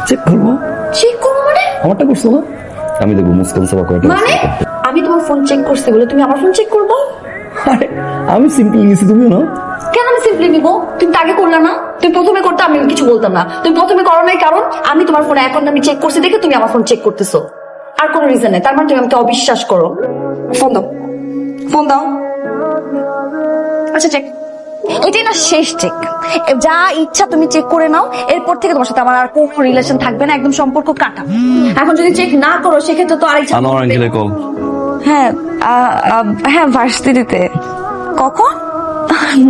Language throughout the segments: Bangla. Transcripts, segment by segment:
চেক করবো। চেক করবো মানে? আমারটা করছো না? আমি দেখবো মুস্কান সাবা কয়টা। মানে আমি তোমার ফোন চেক করছি বলে তুমি আমার ফোন চেক করবো? আরে আমি সিম্পলি নিছি, তুমিও না? কেন আমি সিম্পলি নিব? তুমি তো আগে করলে না। তুমি প্রথমে করতে আমি কিছু বলতাম না। তুমি প্রথমে করো নাই কারণ আমি তোমার ফোনে অ্যাকাউন্ট আমি চেক করছি দেখে তুমি আমার ফোন চেক করতেছো। আর কোনো রিজন নেই। তার মানে তুমি আমাকে অবিশ্বাস করো। ফোন দাও, ফোন দাও। আচ্ছা চেক। এটাই না শেষ চেক। যা ইচ্ছা তুমি চেক করে নাও। এরপর থেকে তোমার সাথে আমার আর কোনো রিলেশন থাকবে না, একদম সম্পর্ক কাটা। এখন যদি চেক না করো সেক্ষেত্রে তো আরেক আমার আঙ্কেলের কল। হ্যাঁ হ্যাঁ ভার্সিটিতে। কখন?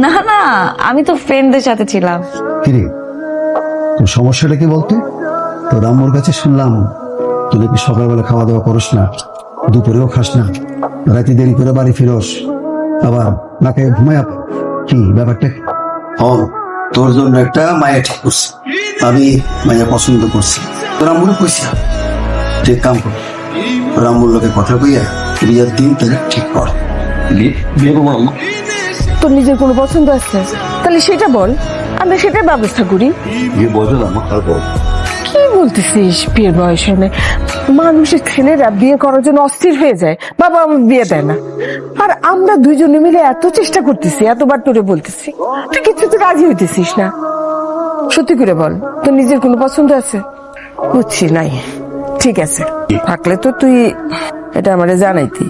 না না আমি তো ফ্রেন্ডদের সাথে ছিলাম। কিরে, তোর সমস্যাটা কি বলতো? তোর আম্মুর কাছে শুনলাম তুই নাকি সকালবেলা খাওয়া দাওয়া করিস না, দুপুরেও খাস না, রাতে দেরি করে বাড়ি ফিরোস, আবার না খেয়ে ঘুমায়। কি ব্যাপারটা? তোর জন্য একটা মায়া ঠিক করছি, আমি মায়া পছন্দ করছি। তোর আম্মুরে কইছি তুই কাম কর, তোর আম্মুর লোকে কথা কইয়া বিয়ের দিন তাহলে ঠিক কর। বিয়ে করবো না? তোর নিজের কোনো পছন্দ আছে তাহলে সেটা বল, আমরা সেটার ব্যবস্থা করি। বিয়ে বয়স না আমার, তারপর কি বলতেছিস? বিয়ের বয়স হলে মানুষের ছেলেরা বিয়ে করার জন্য অস্থির হয়ে যায়, বাবা আমার বিয়ে দেয় না। আর আমরা দুইজনে মিলে এত চেষ্টা করতেছি, এতবার তোরে বলতেছি, তুই কিছু তো রাজি হইতেছিস না। সত্যি করে বল, তোর নিজের কোনো পছন্দ আছে? বুঝছি নাই, ঠিক আছে, থাকলে তো তুই এটা আমারে জানাইতি।